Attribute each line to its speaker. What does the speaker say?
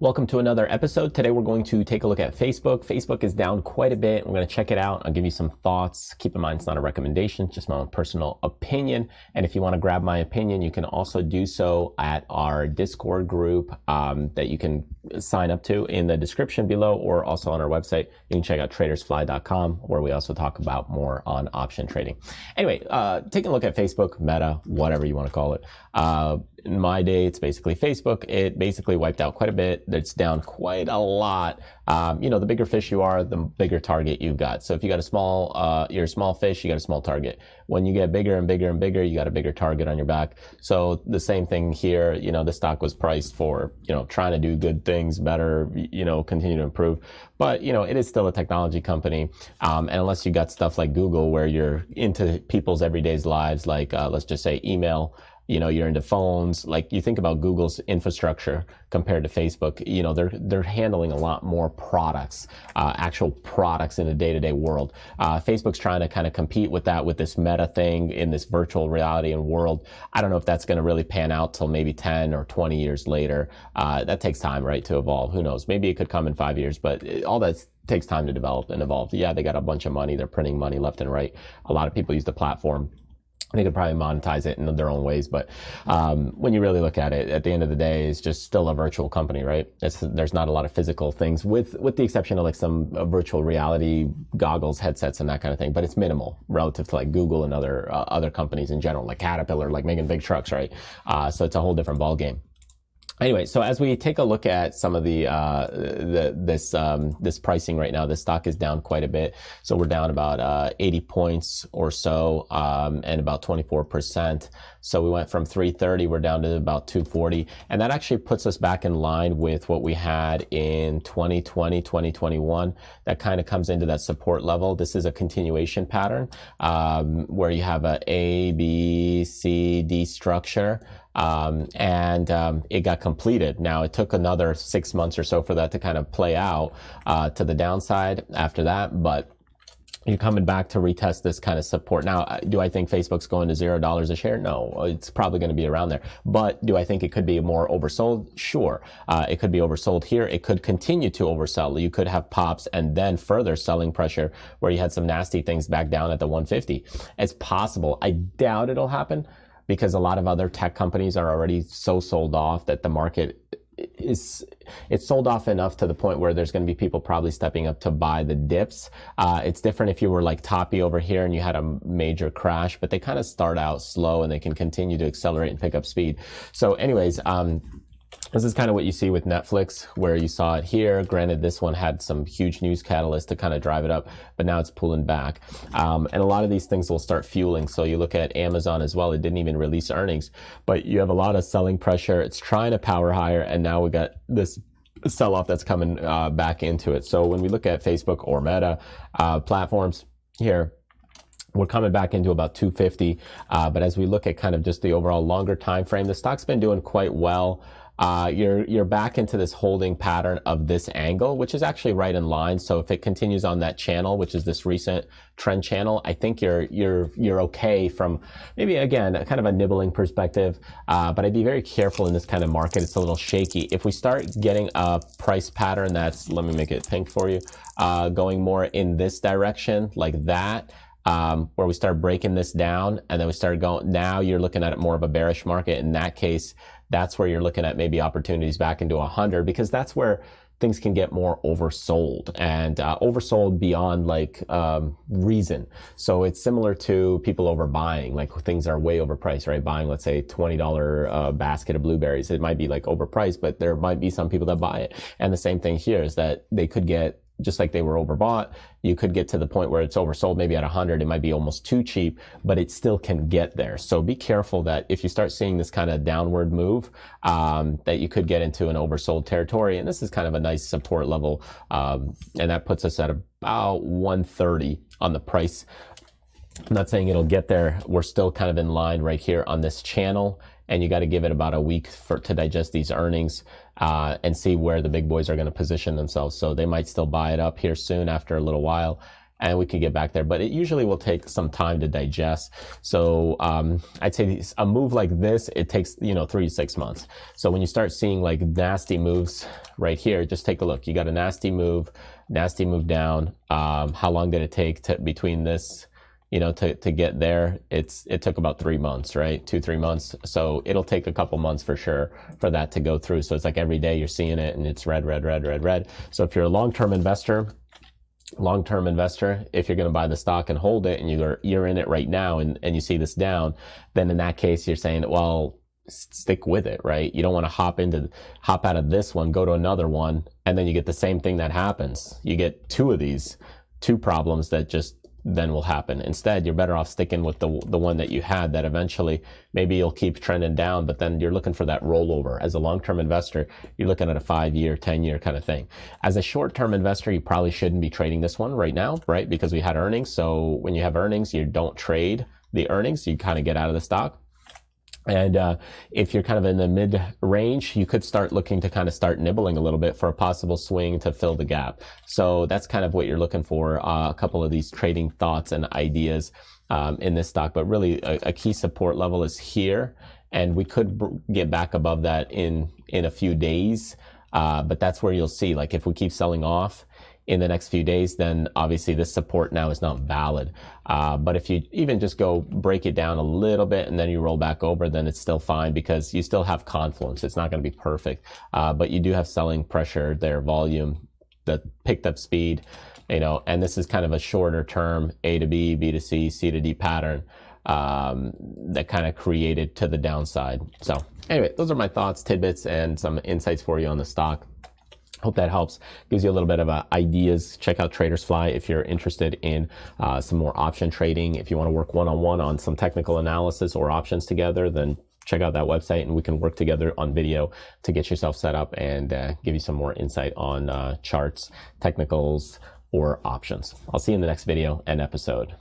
Speaker 1: Welcome to another episode. Today we're going to take a look at Facebook. Facebook is down quite a bit. We're going to check it out. I'll give you some thoughts. Keep in mind it's not a recommendation, just my own personal opinion. And if you want to grab my opinion, you can also do so at our Discord group that you can sign up to in the description below, or also on our website. You can check out tradersfly.com, where we also talk about more on option trading. Anyway, taking a look at Facebook, Meta, whatever you want to call it. In my day, it's basically Facebook. It basically wiped out quite a bit. It's down quite a lot. The bigger fish you are, the bigger target you've got. So if you got a small, you're a small fish, you got a small target. When you get bigger and bigger and bigger, you got a bigger target on your back. So the same thing here, the stock was priced for, trying to do good things better, continue to improve. But, it is still a technology company. And unless you got stuff like Google, where you're into people's everyday lives, like, let's just say email, you're into phones, like you think about Google's infrastructure compared to Facebook, they're handling a lot more products, actual products in the day-to-day world. Facebook's trying to kind of compete with that, with this Meta thing in this virtual reality and world. I don't know if that's going to really pan out till maybe 10 or 20 years later. That takes time, right, to evolve. Who knows? Maybe it could come in 5 years, but all that takes time to develop and evolve. Yeah, they got a bunch of money. They're printing money left and right. A lot of people use the platform. They could probably monetize it in their own ways, but when you really look at it, at the end of the day, it's just still a virtual company, right? There's not a lot of physical things, with the exception of like some virtual reality goggles, headsets, and that kind of thing. But it's minimal relative to like Google and other companies in general, like Caterpillar, like making big trucks, right? So it's a whole different ball game. Anyway, so as we take a look at some of this pricing right now, the stock is down quite a bit. So we're down about 80 points or so, and about 24%. So we went from 330, we're down to about 240, and that actually puts us back in line with what we had in 2020, 2021. That kind of comes into that support level. This is a continuation pattern where you have a A, B, C, D structure. It got completed. Now, it took another 6 months or so for that to kind of play out to the downside after that, but you're coming back to retest this kind of support. Now, do I think Facebook's going to $0 a share? No, it's probably going to be around there. But do I think it could be more oversold? Sure. It could be oversold here. It could continue to oversell. You could have pops and then further selling pressure where you had some nasty things back down at the 150. It's possible. I doubt it'll happen, because a lot of other tech companies are already so sold off that the market it's sold off enough to the point where there's going to be people probably stepping up to buy the dips. It's different if you were like toppy over here and you had a major crash, but they kind of start out slow and they can continue to accelerate and pick up speed. So anyways, this is kind of what you see with Netflix, where you saw it here. Granted, this one had some huge news catalyst to kind of drive it up, but now it's pulling back. And a lot of these things will start fueling. So you look at Amazon as well. It didn't even release earnings, but you have a lot of selling pressure. It's trying to power higher, and now we got this sell-off that's coming back into it. So when we look at Facebook or Meta platforms here, we're coming back into about 250. But as we look at kind of just the overall longer time frame, the stock's been doing quite well. You're back into this holding pattern of this angle, which is actually right in line. So if it continues on that channel, which is this recent trend channel, I think you're okay from maybe, again, kind of a nibbling perspective. But I'd be very careful in this kind of market. It's a little shaky. If we start getting a price pattern that's, let me make it pink for you, going more in this direction like that, where we start breaking this down and then we start going, now you're looking at it more of a bearish market. In that case, that's where you're looking at maybe opportunities back into 100, because that's where things can get more oversold, and oversold beyond like reason. So it's similar to people overbuying, like things are way overpriced, right? Buying, let's say, $20 basket of blueberries. It might be like overpriced, but there might be some people that buy it. And the same thing here is that they could get, just like they were overbought, you could get to the point where it's oversold maybe at 100. It might be almost too cheap, but it still can get there. So be careful that if you start seeing this kind of downward move, that you could get into an oversold territory. And this is kind of a nice support level. And that puts us at about 130 on the price. I'm not saying it'll get there. We're still kind of in line right here on this channel. And you got to give it about a week to digest these earnings and see where the big boys are going to position themselves. So they might still buy it up here soon after a little while. and we could get back there, but it usually will take some time to digest. So I'd say a move like this, it takes 3 to 6 months. So when you start seeing like nasty moves right here, just take a look. You got a nasty move down. How long did it take between this, to get there? It took about 3 months, right? 2-3 months. So it'll take a couple months for sure for that to go through. So it's like every day you're seeing it and it's red, red, red, red, red. So if you're a long-term investor, if you're going to buy the stock and hold it and you're in it right now and you see this down, then in that case, you're saying, well, stick with it, right? You don't want to hop out of this one, go to another one, and then you get the same thing that happens. You get two problems that just then will happen. Instead, you're better off sticking with the one that you had, that eventually maybe you'll keep trending down, but then you're looking for that rollover. As a long-term investor, you're looking at a 5-year, 10-year kind of thing. As a short-term investor, you probably shouldn't be trading this one right now, right? Because we had earnings. So when you have earnings, you don't trade the earnings, you kind of get out of the stock. And if you're kind of in the mid range, you could start looking to kind of start nibbling a little bit for a possible swing to fill the gap. So that's kind of what you're looking for, a couple of these trading thoughts and ideas in this stock. But really a key support level is here, and we could get back above that in a few days. But that's where you'll see, like, if we keep selling off in the next few days, then obviously this support now is not valid. But if you even just go break it down a little bit and then you roll back over, then it's still fine because you still have confluence. It's not going to be perfect, but you do have selling pressure there, volume, that picked up speed, and this is kind of a shorter term A to B, B to C, C to D pattern that kind of created to the downside. So anyway, those are my thoughts, tidbits, and some insights for you on the stock. Hope that helps, gives you a little bit of ideas. Check out Traders Fly if you're interested in some more option trading. If you want to work one-on-one on some technical analysis or options together, then check out that website and we can work together on video to get yourself set up and give you some more insight on charts, technicals, or options. I'll see you in the next video and episode.